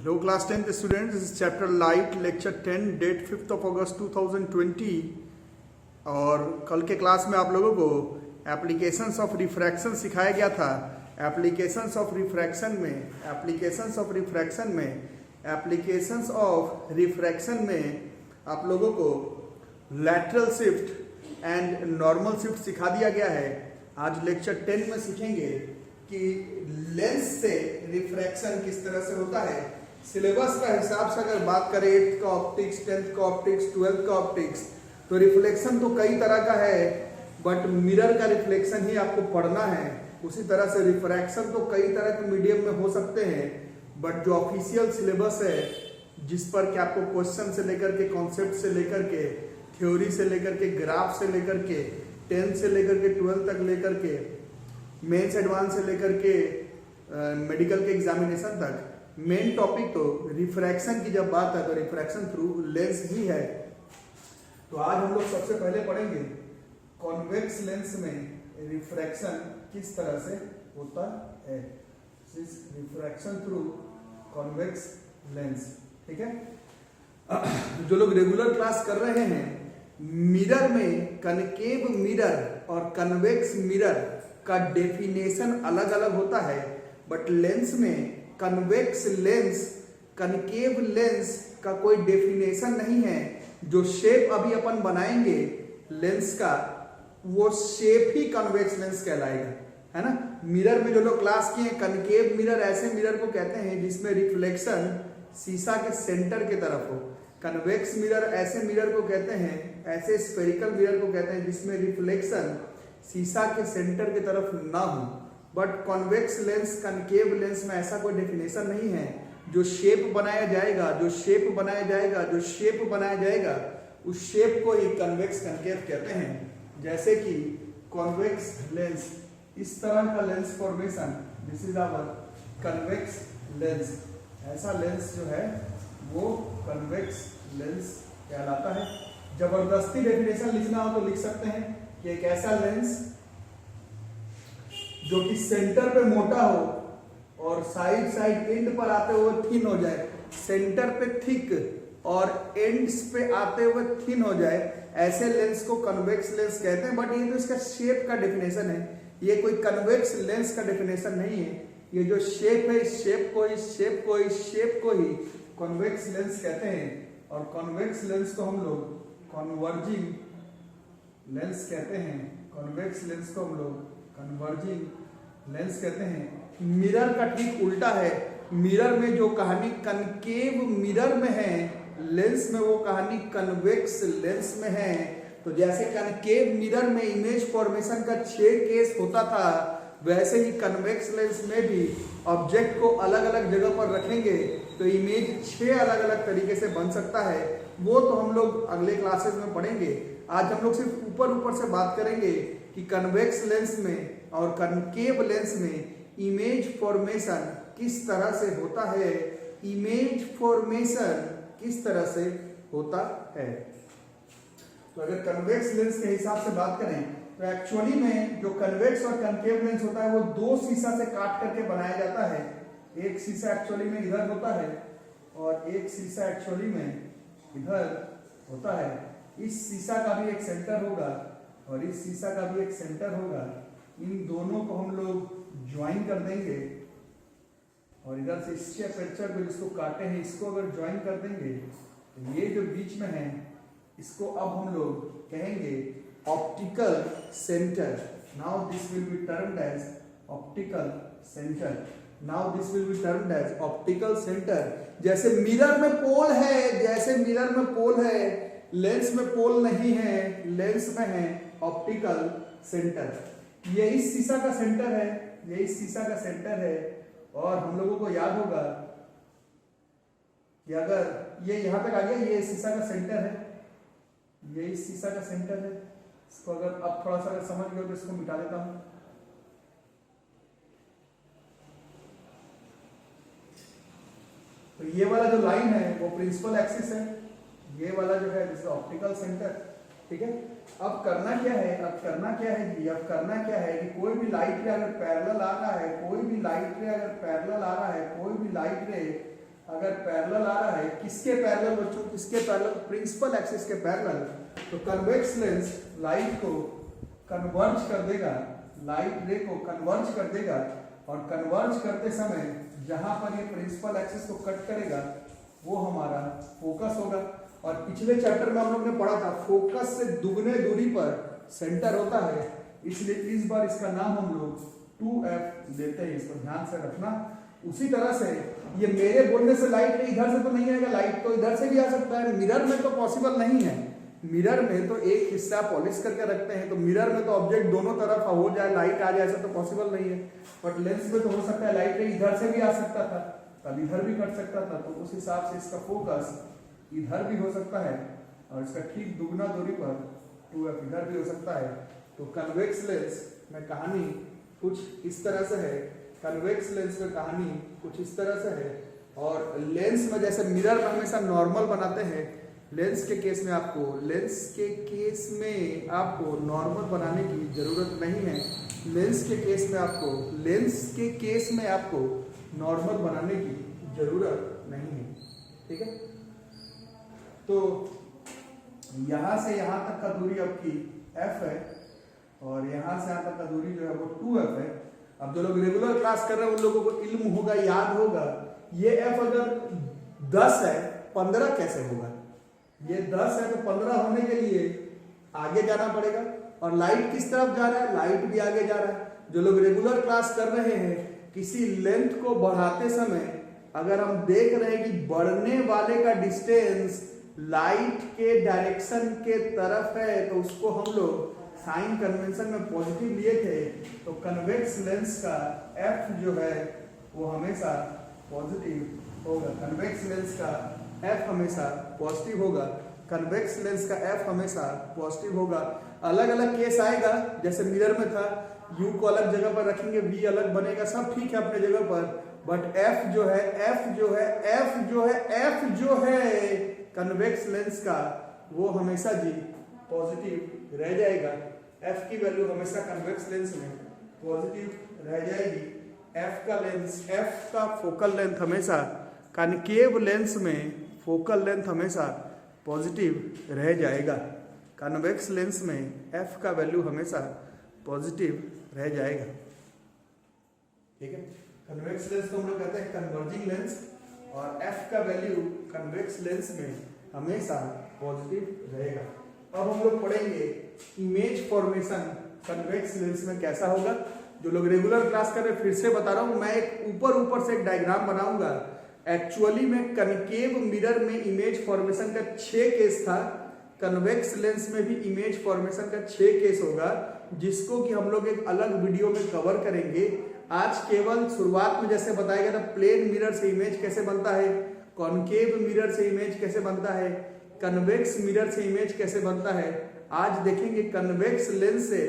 Hello class 10th students, this is chapter light lecture 10 date 5th of August 2020 और कल के class में आप लोगों को एप्लीकेशंस ऑफ रिफ्रैक्शन सिखाया गया था। एप्लीकेशंस ऑफ रिफ्रैक्शन में आप लोगों को lateral shift and normal shift सिखा दिया गया है। आज लेक्चर 10 में सीखेंगे कि लेंस से रिफ्रैक्शन किस तरह से होता है। सिलेबस का हिसाब से अगर बात करें 8th का ऑप्टिक्स, 10th का ऑप्टिक्स, 12th का ऑप्टिक्स, तो रिफ्लेक्शन तो कई तरह का है, बट मिरर का रिफ्लेक्शन ही आपको पढ़ना है। उसी तरह से रिफ्रैक्शन तो कई तरह के मीडियम में हो सकते हैं, बट जो ऑफिशियल सिलेबस है जिस पर कि आपको क्वेश्चन से लेकर के, कॉन्सेप्ट से लेकर के, थ्योरी से लेकर के, ग्राफ से लेकर के, 10th से लेकर के 12th तक लेकर के, मेंस एडवांस से लेकर के मेडिकल के एग्जामिनेशन तक, मेन टॉपिक तो रिफ्रैक्शन की जब बात है तो रिफ्रैक्शन थ्रू लेंस ही है। तो आज हम लोग सबसे पहले पढ़ेंगे कॉन्वेक्स लेंस में रिफ्रैक्शन किस तरह से होता है। रिफ्रैक्शन थ्रू कॉन्वेक्स लेंस, ठीक है। जो लोग रेगुलर क्लास कर रहे हैं, मिरर में कनकेव मिरर और कन्वेक्स मिरर का डेफिनेशन अलग अलग होता है, बट लेंस में कन्वेक्स लेंस, कनकेव लेंस का कोई डेफिनेशन नहीं है। जो शेप अभी अपन बनाएंगे लेंस का, वो शेप ही कन्वेक्स लेंस कहलाएगा, है ना। मिरर में जो लोग क्लास किए, कनकेव मिरर ऐसे मिरर को कहते हैं जिसमें रिफ्लेक्शन शीशा के सेंटर की तरफ हो। कन्वेक्स मिरर ऐसे मिरर को कहते हैं, ऐसे स्फेरिकल मिरर को कहते हैं जिसमें रिफ्लेक्शन शीशा के सेंटर की तरफ ना हो। But convex lens, concave lens में ऐसा कोई डेफिनेशन नहीं है। जो शेप बनाया जाएगा, उस शेप को ही कन्वेक्स कनकेव कहते हैं। जैसे कि कॉन्वेक्स लेंस, इस तरह का lens formation, this is our convex lens. ऐसा लेंस जो है वो कन्वेक्स लेंस कहलाता है। जबरदस्ती डेफिनेशन लिखना हो तो लिख सकते हैं कि एक ऐसा लेंस जो कि सेंटर पे मोटा हो और साइड एंड पर आते हुए थिन हो जाए, सेंटर पे थिक और एंड्स पे आते हुए थिन हो जाए, ऐसे लेंस को कन्वेक्स लेंस कहते हैं। बट ये तो इसका शेप का डेफिनेशन है, ये कोई कन्वेक्स लेंस का डेफिनेशन नहीं है। ये जो शेप है, इस शेप को ही कन्वेक्स लेंस कहते हैं। और कन्वेक्स लेंस को हम लोग कन्वर्जिंग लेंस कहते हैं। कन्वेक्स लेंस को हम लोग कन्वर्जिंग लेंस कहते हैं। मिरर का ठीक उल्टा है। मिरर में जो कहानी कनकेव मिरर में है, लेंस में वो कहानी कन्वेक्स लेंस में है। तो जैसे कनकेव मिरर में इमेज फॉर्मेशन का 6 केस होता था, वैसे ही कन्वेक्स लेंस में भी ऑब्जेक्ट को अलग अलग जगह पर रखेंगे तो इमेज 6 अलग अलग तरीके से बन सकता है। वो तो हम लोग अगले क्लासेस में पढ़ेंगे। आज हम लोग सिर्फ ऊपर से बात करेंगे कि कन्वेक्स लेंस में और कनकेव लेंस में इमेज फॉर्मेशन किस तरह से होता है। इमेज फॉर्मेशन किस तरह से होता है। तो अगर कन्वेक्स लेंस के हिसाब से बात करें तो एक्चुअली में जो कन्वेक्स और कनकेव लेंस होता है वो 2 शीशा से काट करके बनाया जाता है। एक शीशा एक्चुअली में इधर होता है और एक शीशा एक्चुअली में इधर होता है। इस शीशा का भी एक सेंटर होगा और इस शीशा का भी एक सेंटर होगा। इन दोनों को हम लोग ज्वाइन कर देंगे और इधर से इसके अपर्चर को जिसको काटे हैं, इसको अगर ज्वाइन कर देंगे तो ये जो बीच में है, इसको अब हम लोग कहेंगे optical centre. Now this will be termed as optical centre. जैसे मिरर में पोल है, लेंस में पोल नहीं है, लेंस में है ऑप्टिकल सेंटर। ये इस शीशा का सेंटर है, और हम लोगों को याद होगा कि अगर ये यहां तक आ गया, ये शीशा का सेंटर है, ये इस शीशा का सेंटर है। इसको अगर अब थोड़ा सा अगर समझ गए तो इसको मिटा देता हूं। तो ये वाला जो लाइन है वो प्रिंसिपल एक्सिस है, ये वाला जो है जिसका ऑप्टिकल सेंटर, ठीक है। अब करना क्या है कि कोई भी लाइट रे अगर पैरेलल आ रहा है, अगर पैरेलल आ रहा है, किसके पैरेलल बच्चों, किसके पैरेलल, प्रिंसिपल एक्सिस के पैरेलल, तो कन्वेक्स लेंस लाइट को कन्वर्ज कर देगा, लाइट रे को कन्वर्ज कर देगा, और कन्वर्ज करते समय जहां पर ये प्रिंसिपल एक्सिस को कट करेगा वो हमारा फोकस होगा। और पिछले चैप्टर में हम लोग ने पढ़ा था फोकस से दुगने दूरी पर सेंटर होता है, इसलिए इस बार इसका नाम हम लोग 2f देते हैं, इसको ध्यान से रखना। उसी तरह से ये मेरे बोलने से लाइट इधर से तो नहीं आएगा, लाइट तो इधर से भी आ सकता है, मिरर में तो पॉसिबल नहीं है, मिरर में तो एक हिस्सा पॉलिश करके रखते हैं, तो मिरर में तो ऑब्जेक्ट दोनों तरफ हो जाए, लाइट आ जाए, ऐसा तो पॉसिबल नहीं है। बट लेंस में तो हो सकता है, लाइट इधर से भी आ सकता था, तब इधर भी कट सकता था, तो उस हिसाब से इसका फोकस इधर भी हो सकता है, और इसका ठीक दुगना दूरी पर 2f इधर भी हो सकता है। तो कन्वेक्स लेंस में कहानी कुछ इस तरह से है, कन्वेक्स लेंस में कहानी कुछ इस तरह से है। और लेंस में जैसे मिरर में हमेशा नॉर्मल बनाते हैं, लेंस के केस में आपको नॉर्मल बनाने की जरूरत नहीं है। लेंस के केस में आपको नॉर्मल बनाने की जरूरत नहीं है, ठीक है। तो यहां से यहां तक का दूरी आपकी f है, और यहां से यहां तक का दूरी जो है वो 2f है। अब जो लोग रेगुलर क्लास कर रहे हैं उन लोगों को इल्म होगा, याद होगा, ये f अगर 10 है 15 कैसे होगा, ये 10 है तो 15 होने के लिए आगे जाना पड़ेगा, और लाइट किस तरफ जा रहा है, लाइट भी आगे जा रहा है। जो लोग रेगुलर क्लास कर रहे हैं, किसी लेंथ को बढ़ाते समय अगर हम देख रहे हैं कि बढ़ने वाले का डिस्टेंस लाइट के डायरेक्शन के तरफ है, तो उसको हम लोग साइन कन्वेंशन में पॉजिटिव लिए थे, तो कन्वेक्स लेंस का f जो है वो हमेशा पॉजिटिव होगा, कन्वेक्स लेंस का f हमेशा पॉजिटिव होगा, कन्वेक्स लेंस का f हमेशा पॉजिटिव होगा। अलग अलग केस आएगा, जैसे मिरर में था u को अलग जगह पर रखेंगे, v अलग बनेगा, सब ठीक है अपने जगह पर, बट f जो है कन्वेक्स लेंस का वो हमेशा जी पॉजिटिव रह जाएगा। f की वैल्यू हमेशा कन्वेक्स लेंस में पॉजिटिव रह जाएगी। f का फोकल लेंथ हमेशा कनकेव लेंस में फोकल लेंथ हमेशा पॉजिटिव रह जाएगा। कन्वेक्स लेंस में f का वैल्यू हमेशा पॉजिटिव रह जाएगा, ठीक है। कन्वेक्स लेंस को हम लोग कहते हैं कन्वर्जिंग लेंस, और f का वैल्यू कन्वेक्स लेंस में हमेशा पॉजिटिव रहेगा। अब हम लोग पढ़ेंगे इमेज फॉर्मेशन कन्वेक्स लेंस में कैसा होगा। जो लोग रेगुलर क्लास कर रहे हैं, फिर से बता रहा हूं, मैं एक ऊपर से एक डायग्राम बनाऊंगा। एक्चुअली में कनकेव मिरर में इमेज फॉर्मेशन का 6 केस था, कन्वेक्स लेंस में भी इमेज फॉर्मेशन का 6 केस होगा, जिसको कि हम लोग एक अलग वीडियो में कवर करेंगे। आज केवल शुरुआत में जैसे बताया गया था प्लेन मिरर से इमेज कैसे बनता है, कॉनकेव मिरर से इमेज कैसे बनता है, कन्वेक्स मिरर से इमेज कैसे बनता है, आज देखेंगे कन्वेक्स लेंस से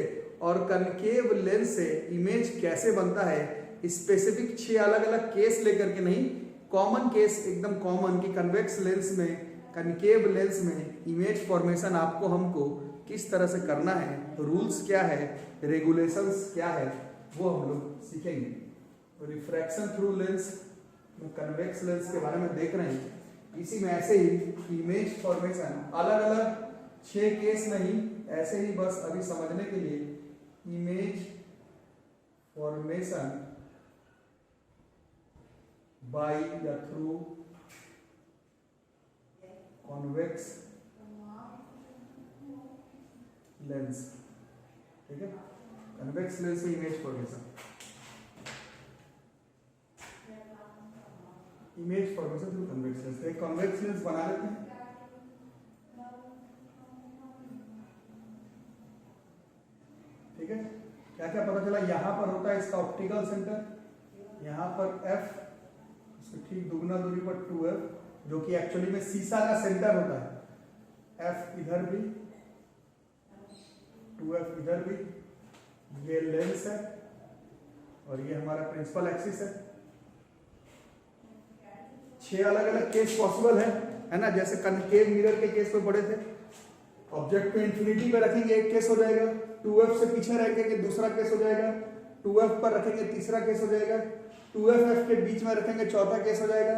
और कनकेव लेंस से इमेज कैसे बनता है। स्पेसिफिक 6 अलग अलग केस लेकर के नहीं, कॉमन केस एकदम कॉमन कि कन्वेक्स लेंस में, कनकेव लेंस में इमेज फॉर्मेशन आपको हमको किस तरह से करना है, रूल्स क्या है, रेगुलेशंस क्या है, वो हम लोग सीखेंगे। तो रिफ्रैक्शन थ्रू लेंस में कन्वेक्स लेंस के बारे में देख रहे हैं। इसी में ऐसे ही इमेज फॉर्मेशन अलग अलग 6 केस नहीं, ऐसे ही बस अभी समझने के लिए इमेज फॉर्मेशन बाय या थ्रू कॉन्वेक्स लेंस, ठीक है। कन्वेक्स लेंस से image formation, image formation through convex lens. एक कन्वेक्स लेंस बना लेते हैं, ठीक है। क्या क्या पता चला, यहां पर होता है इसका ऑप्टिकल सेंटर, यहां पर f, उसके ठीक दुगना दूरी पर 2f, जो कि एक्चुअली में शीशा का सेंटर होता है। f इधर भी, 2f इधर भी, ये लेंस है और ये हमारा प्रिंसिपल एक्सिस है। 6 अलग अलग केस पॉसिबल है ना। जैसे कनकेव मिरर के केस में पढ़े थे, ऑब्जेक्ट को इंफिनिटी पे रखेंगे एक केस हो जाएगा, 2f से पीछे रखेंगे दूसरा केस हो जाएगा, 2f पर रखेंगे तीसरा केस हो जाएगा, 2f के बीच में रखेंगे चौथा केस हो जाएगा,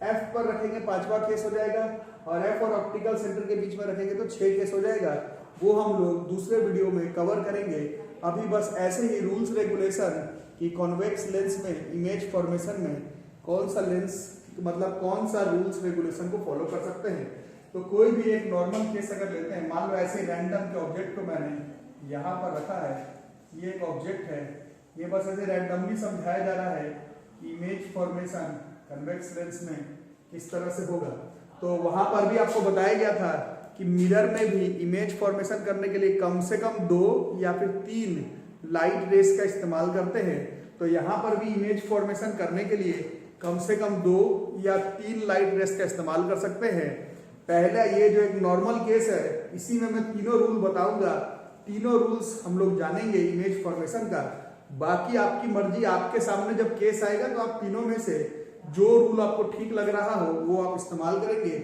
F पर रखेंगे 5वां केस हो जाएगा, और F और ऑप्टिकल सेंटर के बीच में रखेंगे तो 6 केस हो जाएगा। वो हम लोग दूसरे वीडियो में कवर करेंगे। अभी बस ऐसे ही रूल्स रेगुलेशन कि कॉन्वेक्स लेंस में इमेज फॉर्मेशन में कौन सा लेंस मतलब कौन सा रूल्स रेगुलेशन को फॉलो कर सकते हैं। तो कोई भी एक नॉर्मल केस अगर लेते हैं, मान लो ऐसे रैंडम के ऑब्जेक्ट को मैंने यहाँ पर रखा है, ये एक ऑब्जेक्ट है, ये बस ऐसे रैंडमली समझाया जा रहा है कि इमेज फॉर्मेशन कन्वेक्स लेंस में किस तरह से होगा। तो वहां पर भी आपको बताया गया था कि मिरर में भी इमेज फॉर्मेशन करने के लिए कम से कम 2 या फिर 3 लाइट रेस का इस्तेमाल करते हैं। तो यहाँ पर भी इमेज फॉर्मेशन करने के लिए कम से कम 2 या 3 लाइट रेस का इस्तेमाल कर सकते हैं। पहला ये जो एक नॉर्मल केस है, इसी में मैं तीनों रूल बताऊंगा, तीनों रूल्स हम लोग जानेंगे इमेज फॉर्मेशन का। बाकी आपकी मर्जी, आपके सामने जब केस आएगा तो आप तीनों में से जो रूल आपको ठीक लग रहा हो वो आप इस्तेमाल करेंगे।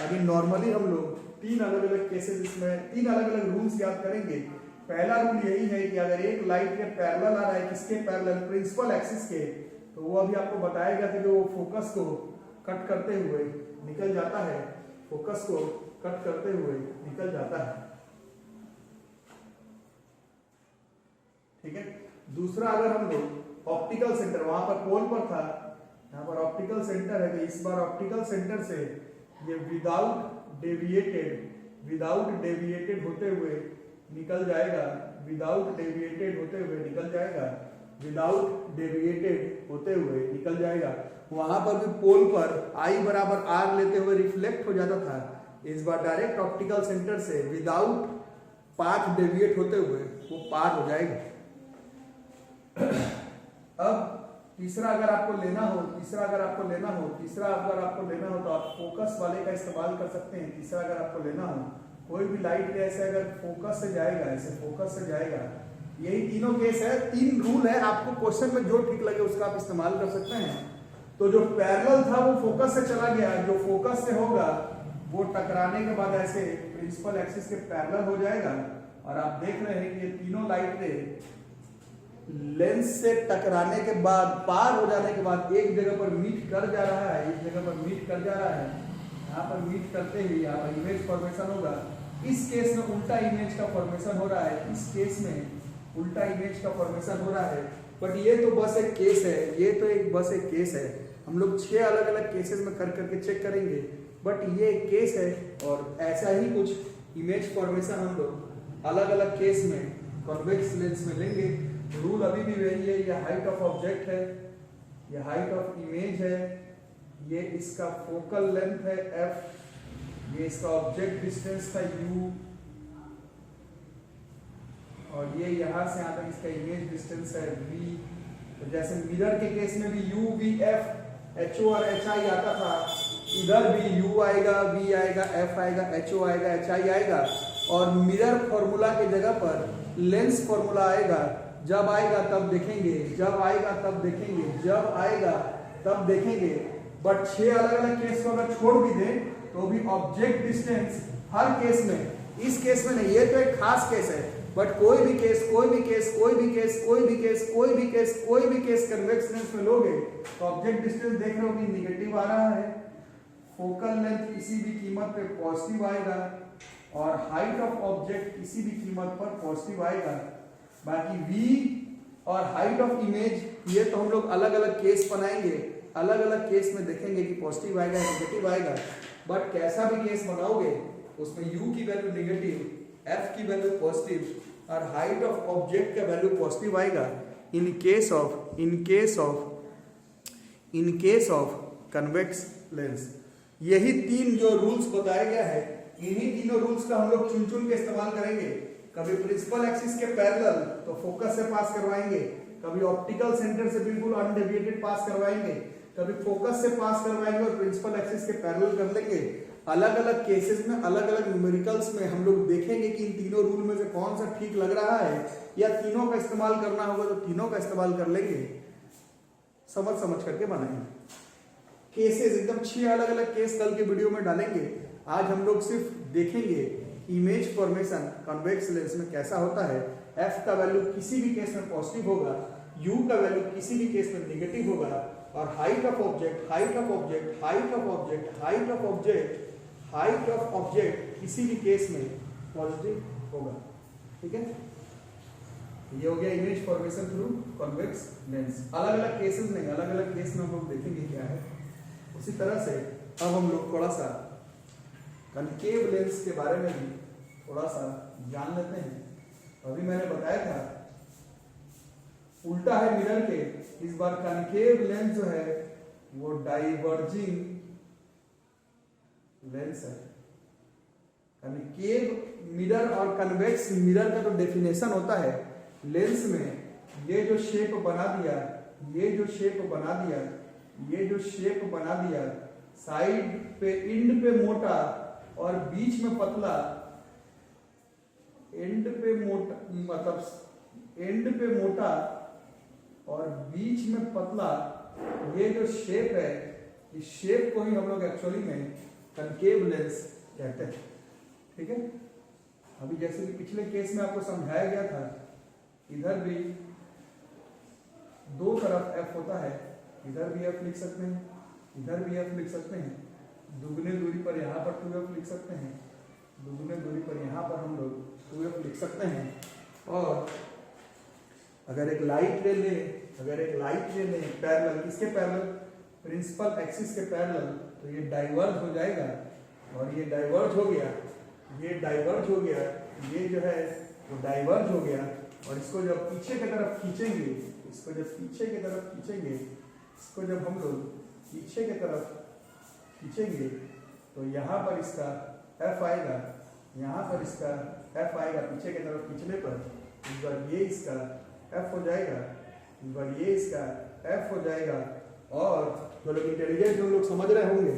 अभी नॉर्मली हम लोग 3 अलग अलग केसेस इसमें 3 अलग अलग रूल्स याद करेंगे। पहला रूल यही है कि अगर एक लाइट के पैरेलल आ रहा है, किसके पैरेलल, प्रिंसिपल एक्सिस के, तो वो अभी आपको बताया गया था कि वो फोकस को कट करते हुए निकल जाता है, फोकस को कट करते हुए निकल जाता है। ठीक है। दूसरा, अगर हम लोग ऑप्टिकल सेंटर, वहां पर पोल पर था, यहाँ पर ऑप्टिकल सेंटर है, तो इस बार ऑप्टिकल सेंटर से ये विदाउट डेविएटेड होते हुए निकल जाएगा, विदाउट डेविएटेड होते हुए निकल जाएगा, विदाउट डेविएटेड होते हुए निकल जाएगा। वहां पर भी पोल पर I बराबर R लेते हुए रिफ्लेक्ट हो जाता था, इस बार डायरेक्ट ऑप्टिकल सेंटर से विदाउट पाथ डेविएट होते हुए वो पार हो जाएगा। अब तीसरा अगर आपको लेना हो तो आप फोकस वाले का इस्तेमाल कर सकते हैं। तीसरा अगर आपको लेना हो, कोई भी लाइट रे ऐसे अगर फोकस से जाएगा, ऐसे फोकस से जाएगा, यही तीनों केस है, 3 रूल है, आपको क्वेश्चन में जो ठीक लगे उसका आप इस्तेमाल कर सकते हैं। तो जो पैरेलल था वो फोकस से चला गया, जो फोकस से होगा वो टकराने के बाद ऐसे प्रिंसिपल एक्सिस के पैरेलल हो जाएगा, और आप देख रहे हैं कि ये तीनों लाइट रे लेंस से टकराने के बाद, पार हो जाने के बाद एक जगह पर मीट कर जा रहा है, एक जगह पर मीट कर जा रहा है, यहाँ पर मीट करते ही यहाँ पर इमेज फॉर्मेशन होगा। इस केस में उल्टा इमेज का फॉर्मेशन हो रहा है, इस केस में उल्टा इमेज का फॉर्मेशन हो रहा है। बट ये तो बस एक केस है, ये तो एक बस एक केस है, हम लोग 6 अलग अलग केसेस में कर करके चेक करेंगे। बट ये एक केस है, और ऐसा ही कुछ इमेज फॉर्मेशन हम लोग अलग अलग केस में कॉन्वेक्स लेंस में लेंगे। रूल अभी भी वही है, ये हाइट ऑफ ऑब्जेक्ट है, ये हाइट ऑफ इमेज है, ये इसका फोकल लेंथ है f, ये इसका ऑब्जेक्ट डिस्टेंस था u, और ये यहां से यहां तक इसका इमेज डिस्टेंस है v। तो जैसे मिरर के केस में भी u v f ho और hi आता था, इधर भी u आएगा, v आएगा, f आएगा, ho आएगा, hi आएगा, और मिरर फॉर्मूला की जगह पर लेंस फॉर्मूला आएगा। जब आएगा तब देखेंगे, जब आएगा तब देखेंगे, जब आएगा तब देखेंगे। बट 6 अलग अलग केस को अगर छोड़ भी दें तो भी ऑब्जेक्ट डिस्टेंस हर केस में, इस केस में नहीं, ये तो एक खास केस है, बट कोई भी केस कन्वेक्स लेंस में लोगे तो ऑब्जेक्ट डिस्टेंस देख रहे हो कि निगेटिव आ रहा है, फोकल लेंथ किसी भी कीमत पे पॉजिटिव आएगा, और हाइट ऑफ ऑब्जेक्ट किसी भी कीमत पर पॉजिटिव आएगा। बाकी v और हाइट ऑफ इमेज ये तो हम लोग अलग अलग केस बनाएंगे, अलग अलग केस में देखेंगे कि पॉजिटिव आएगा या नेगेटिव आएगा। बट कैसा भी केस बनाओगे उसमें u की वैल्यू नेगेटिव, f की वैल्यू पॉजिटिव और हाइट ऑफ ऑब्जेक्ट का वैल्यू पॉजिटिव आएगा in case of convex lens. यही 3 जो रूल्स बताया गया है, इन्हीं तीनों रूल्स का हम लोग चुन चुन के इस्तेमाल करेंगे। कभी प्रिंसिपल एक्सिस के पैरेलल तो फोकस से पास करवाएंगे, कभी ऑप्टिकल सेंटर से बिल्कुल अनडेविएटेड पास करवाएंगे, कभी फोकस से पास करवाएंगे और प्रिंसिपल एक्सिस के पैरेलल कर लेंगे। अलग अलग केसेस में, अलग अलग न्यूमेरिकल्स में हम लोग देखेंगे कि इन तीनों रूल में से कौन सा ठीक लग रहा है, या तीनों का इस्तेमाल करना होगा तो तीनों का इस्तेमाल कर लेंगे, समझ करके बनाएंगे। केसेस एकदम 6 अलग अलग केस कल के वीडियो में डालेंगे। आज हम लोग सिर्फ देखेंगे इमेज फॉर्मेशन कन्वेक्स लेंस में कैसा होता है। f का वैल्यू किसी भी केस में पॉजिटिव होगा, u का वैल्यू किसी भी केस में नेगेटिव होगा, और height of object, height of object, height of object, height of object, height of object किसी भी केस में पॉजिटिव होगा। ठीक है, ये हो गया image formation through convex lens. अलग अलग केसेस नहीं, अलग अलग केस में हम लोग देखेंगे क्या है। उसी तरह से अब हम लोग थोड़ा सा कनकेव लेंस के बारे में भी थोड़ा सा जान लेते हैं। अभी मैंने बताया था उल्टा है मिरर के, इस बार कनकेव लेंस जो है वो डाइवर्जिंग लेंस है। कनकेव मिरर और कन्वेक्स मिरर का जो डेफिनेशन होता है लेंस में, ये जो शेप बना दिया, ये जो शेप बना दिया, ये जो शेप बना दिया, साइड पे एंड पे मोटा और बीच में पतला, एंड पे मोटा मतलब एंड पे मोटा और बीच में पतला, ये जो शेप है, इस शेप को ही हम लोग एक्चुअली में कनकेव लेंस कहते हैं। ठीक है, अभी जैसे कि पिछले केस में आपको समझाया गया था, इधर भी दो तरफ f होता है, इधर भी f लिख सकते हैं, इधर भी f लिख सकते हैं। दुगने दूरी पर यहाँ पर 2f लिख सकते हैं, दुगने दूरी पर यहाँ पर हम लोग 2f लिख सकते हैं। और अगर एक लाइट रे ले, अगर एक लाइट रे ले पैरेलल, किसके पैरेलल? प्रिंसिपल एक्सिस के पैरेलल, तो ये डाइवर्ज हो जाएगा और ये डाइवर्ज हो गया, ये डाइवर्ज हो गया, ये जो है वो डाइवर्ज हो गया। और इसको जब पीछे की तरफ खींचेंगे, इसको जब पीछे की तरफ खींचेंगे, इसको जब हम लोग पीछे की तरफ खींचेंगे तो यहाँ पर इसका f आएगा, यहाँ पर इसका f आएगा पीछे की तरफ खींचने पर। इस बार ये इसका f हो जाएगा, इस बार ये इसका f हो जाएगा। और जो लोग इंटेलिजेंट जो लोग समझ रहे होंगे,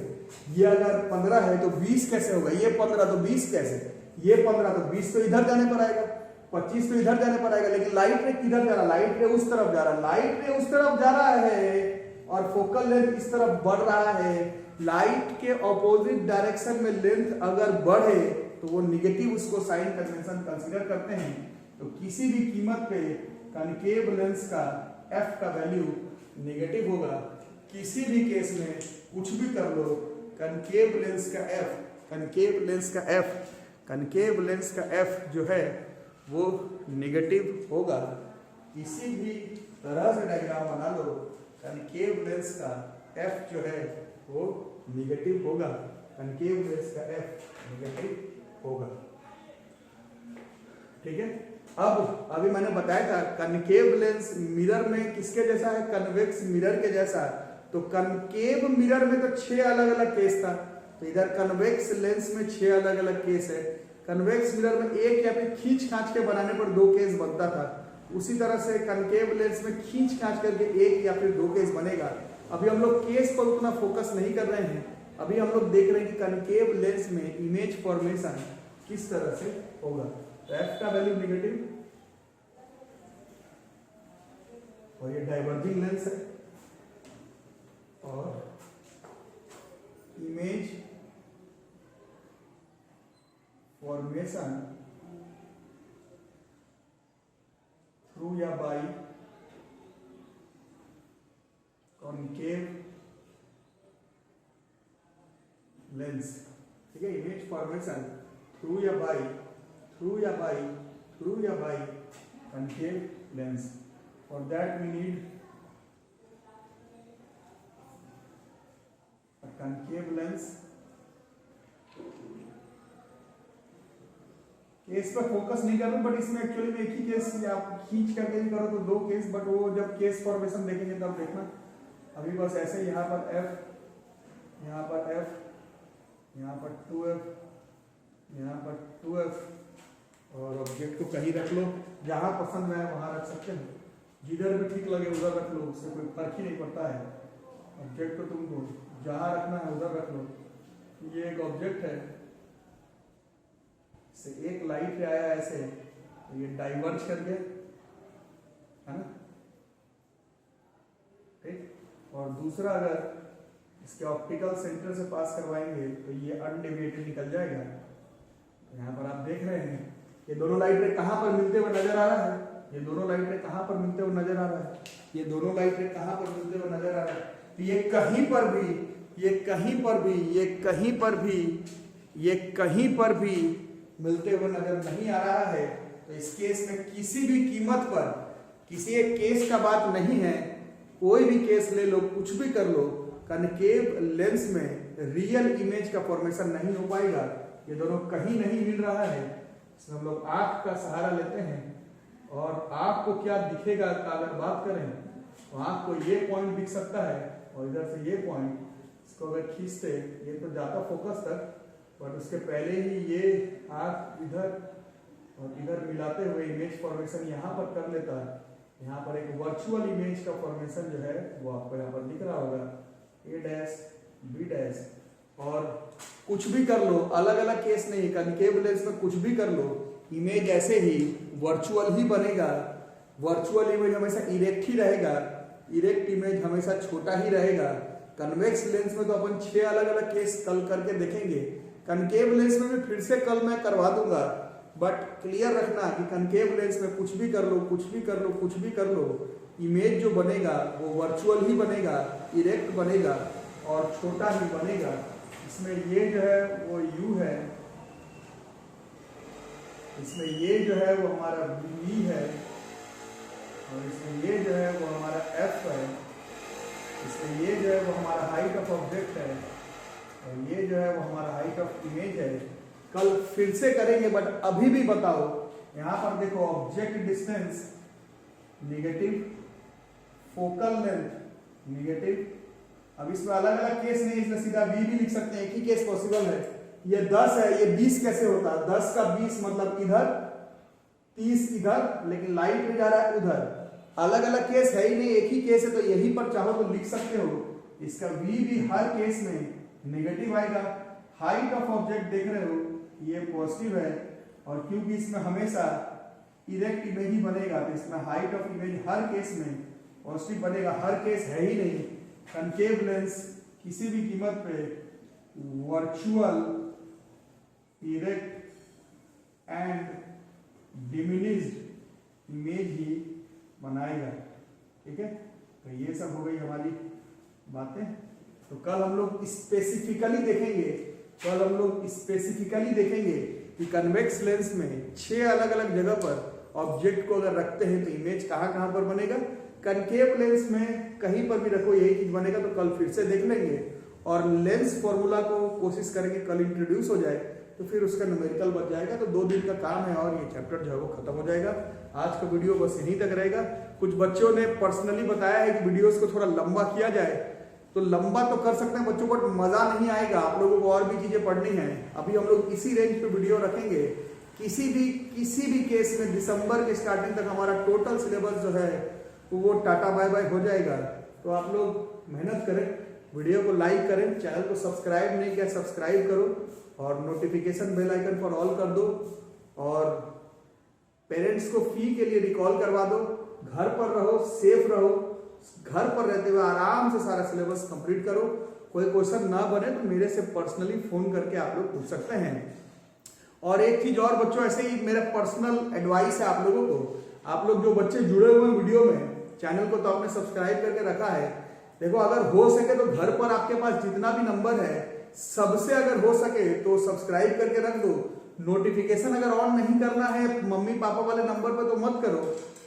ये अगर 15 है तो 20 कैसे होगा, ये 15 तो 20 कैसे, ये 15 तो 20 तो इधर जाने पर आएगा, 25 तो इधर जाने पर आएगा। लेकिन लाइट रे किधर जा रहा है? लाइट रे उस तरफ जा रहा है, लाइट रे उस तरफ जा रहा है और फोकल लेंथ इस तरफ बढ़ रहा है। लाइट के ऑपोजिट डायरेक्शन में लेंथ अगर बढ़े तो वो निगेटिव उसको साइन कन्वेंशन कंसीडर करते हैं। तो किसी भी कीमत पे कनकेव लेंस का f का वैल्यू निगेटिव होगा। किसी भी केस में कुछ भी कर लो, कनकेव लेंस का f, कनकेव लेंस का f, कनकेव लेंस का f जो है वो निगेटिव होगा। किसी भी तरह से डायग्राम बना लो, कनकेव लेंस का f जो है वो निगेटिव होगा, कनकेव लेंस का f निगेटिव होगा। ठीक है, अब अभी मैंने बताया था कनकेव लेंस मिरर में किसके जैसा है? कन्वेक्स मिरर के जैसा। तो कनकेव मिरर में तो 6 अलग अलग केस था, तो इधर कन्वेक्स लेंस में 6 अलग अलग केस है। कन्वेक्स मिरर में एक या फिर खींच खांच के बनाने पर 2 केस बनता था, उसी तरह से कनकेव लेंस में खींच खांच करके 1 या फिर 2 केस बनेगा। अभी हम लोग केस पर उतना फोकस नहीं कर रहे हैं, अभी हम लोग देख रहे हैं कि कनकेव लेंस में इमेज फॉर्मेशन किस तरह से होगा। तो f का वैल्यू निगेटिव और ये डाइवर्जिंग लेंस है और इमेज फॉर्मेशन थ्रू या बाई कॉनकेव लेंस। ठीक है, इमेज फॉर्मेशन थ्रू या by concave lens. For that we need a concave lens। Case पर फोकस नहीं कर रहा, बट इसमें एक्चुअली में एक ही केस आप खींच करके भी करो तो 2 केस, बट वो जब केस फॉर्मेशन देखेंगे तब देखना। अभी बस ऐसे यहाँ पर f, यहाँ पर f, यहाँ पर 2f, यहाँ पर 2f और ऑब्जेक्ट को कहीं रख लो, जहाँ पसंद है वहाँ रख सकते हैं, जिधर भी ठीक लगे उधर रख लो, उससे कोई फर्क ही नहीं पड़ता है। ऑब्जेक्ट को तुमको जहाँ रखना है उधर रख लो। ये एक ऑब्जेक्ट है, से एक लाइट आया ऐसे, तो ये डाइवर्ज कर गया, है ना, ठीक। और दूसरा अगर इसके ऑप्टिकल सेंटर से पास करवाएंगे तो ये अनडेविएटेड निकल जाएगा। यहाँ पर आप देख रहे हैं ये दोनों लाइट रे कहाँ पर मिलते हुए नजर आ रहा है, ये दोनों लाइट रे कहाँ पर मिलते हुए नजर आ रहा है, ये दोनों लाइट रे कहाँ पर मिलते हुए नजर आ रहा है। तो ये कहीं पर भी, ये कहीं पर भी, ये कहीं पर भी, ये कहीं पर भी मिलते हुए नजर नहीं आ रहा है। तो इस केस में किसी भी कीमत पर, किसी एक केस का बात नहीं है, कोई भी केस ले लो, कुछ भी कर लो, कनकेव लेंस में रियल इमेज का फॉर्मेशन नहीं हो पाएगा। ये दोनों कहीं नहीं मिल रहा है। इसमें हम लोग आंख का सहारा लेते हैं और आंख को क्या दिखेगा अगर बात करें तो आंख को ये पॉइंट दिख सकता है और इधर से ये पॉइंट, इसको अगर खींचते ये तो जाता फोकस तक, बट उसके पहले ही ये आंख इधर और इधर मिलाते हुए इमेज फॉर्मेशन यहाँ पर कर लेता है। यहाँ पर एक वर्चुअल इमेज का फॉर्मेशन जो है वो आपको यहाँ पर दिख रहा होगा, ए डैश बी डैश। और कुछ भी कर लो, अलग अलग केस नहीं, कनकेव लेंस में कुछ भी कर लो, इमेज ऐसे ही वर्चुअल ही बनेगा। वर्चुअल इमेज हमेशा इरेक्ट ही रहेगा, इरेक्ट इमेज हमेशा छोटा ही रहेगा। कन्वेक्स लेंस में तो अपन 6 अलग अलग केस कल करके देखेंगे। कनकेव लेंस में भी फिर से कल मैं करवा दूंगा, बट क्लियर रखना कि कनकेव लेंस में कुछ भी कर लो, कुछ भी कर लो, कुछ भी कर लो, इमेज जो बनेगा वो वर्चुअल ही बनेगा, इरेक्ट बनेगा और छोटा ही बनेगा। इसमें ये जो है वो U है, इसमें ये जो है वो हमारा B है और इसमें ये जो है वो हमारा F है, इसमें ये जो है वो हमारा हाइट ऑफ ऑब्जेक्ट है और ये जो है वो हमारा हाइट ऑफ इमेज है। कल फिर से करेंगे, बट अभी भी बताओ, यहां पर देखो object distance negative, focal length negative. अब इसमें अलग अलग केस नहीं, इसमें सीधा B भी लिख सकते हैं, एक ही केस पॉसिबल है। ये 10 है, ये 20 कैसे होता है? 10 का 20 मतलब इधर, 30 इधर, लेकिन लाइट में जा रहा है उधर। अलग अलग केस है ही नहीं, एक ही केस है, तो यही पर चाहो तो लिख सकते हो। इसका V भी हर केस में नेगेटिव आएगा। हाइट ऑफ ऑब्जेक्ट देख रहे हो, ये पॉजिटिव है और क्योंकि इसमें हमेशा इरेक्ट इमेज ही बनेगा तो इसमें height of image her case में पॉजिटिव बनेगा। हर केस है ही नहीं। कनकेव लेंस किसी भी कीमत पे virtual, erect and diminished image ही बनाएगा। ठीक है, तो ये सब हो गई हमारी बातें। तो कल हम लोग स्पेसिफिकली देखेंगे, कल हम लोग स्पेसिफिकली देखेंगे कि कन्वेक्स लेंस में 6 अलग अलग जगह पर ऑब्जेक्ट को अगर रखते हैं तो इमेज कहाँ कहाँ पर बनेगा। कनकेव लेंस में कहीं पर भी रखो यही चीज बनेगा। तो कल फिर से देख लेंगे और लेंस फॉर्मूला को कोशिश करेंगे कल इंट्रोड्यूस हो जाए तो फिर उसका न्यूमेरिकल बच जाएगा। तो 2 दिन का काम है और ये चैप्टर जो है वो खत्म हो जाएगा। आज का वीडियो बस यहीं तक रहेगा। कुछ बच्चों ने पर्सनली बताया है कि वीडियोस को थोड़ा लंबा किया जाए, तो लंबा तो कर सकते हैं बच्चों, बट मजा नहीं आएगा। आप लोगों को और भी चीजें पढ़नी है। अभी हम लोग इसी रेंज पे वीडियो रखेंगे। किसी भी केस में दिसंबर के स्टार्टिंग तक हमारा टोटल सिलेबस जो है वो टाटा बाय बाय हो जाएगा। तो आप लोग मेहनत करें, वीडियो को लाइक करें, चैनल को सब्सक्राइब नहीं किया सब्सक्राइब करो और notification bell icon for all कर दो और पेरेंट्स को फी के लिए रिकॉल करवा दो। घर पर रहो, सेफ रहो, घर पर रहते हुए आराम से सारा सिलेबस कंप्लीट करो। कोई क्वेश्चन ना बने तो मेरे से पर्सनली फोन करके आप लोग पूछ सकते हैं। और एक चीज और बच्चों, ऐसे ही मेरा पर्सनल एडवाइस है आप लोगों को, आप लोग जो बच्चे जुड़े हुए हैं वीडियो में, चैनल को तो आपने सब्सक्राइब करके रखा है। देखो अगर हो सके तो घर पर आपके पास जितना भी नंबर है सबसे अगर हो सके तो सब्सक्राइब करके रख दो। नोटिफिकेशन अगर ऑन नहीं करना है मम्मी पापा वाले नंबर पर तो मत करो,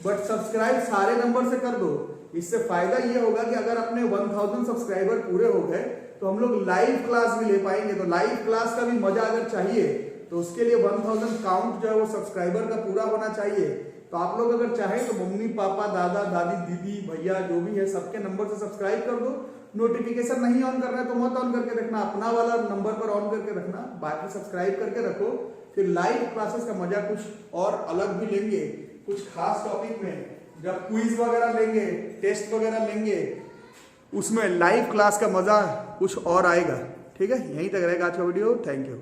बट सब्सक्राइब सारे नंबर से कर दो। इससे फायदा ये होगा कि अगर अपने 1000 सब्सक्राइबर पूरे हो गए तो हम लोग लाइव क्लास भी ले पाएंगे। तो लाइव क्लास का भी मजा अगर चाहिए तो उसके लिए 1000 काउंट जो है वो सब्सक्राइबर का पूरा होना चाहिए। तो आप लोग अगर चाहें तो मम्मी पापा दादा दादी दीदी भैया जो भी है सबके नंबर से सब्सक्राइब कर दो। नोटिफिकेशन नहीं ऑन करना है तो मत ऑन करके रखना, अपना वाला नंबर पर ऑन करके रखना, बाकी सब्सक्राइब करके रखो। फिर लाइव क्लासेस का मजा कुछ और अलग भी लेंगे। कुछ खास टॉपिक में जब क्विज वगैरह लेंगे, टेस्ट वगैरह लेंगे, उसमें लाइव क्लास का मजा कुछ और आएगा। ठीक है, यहीं तक रहेगा आज का वीडियो। Thank you.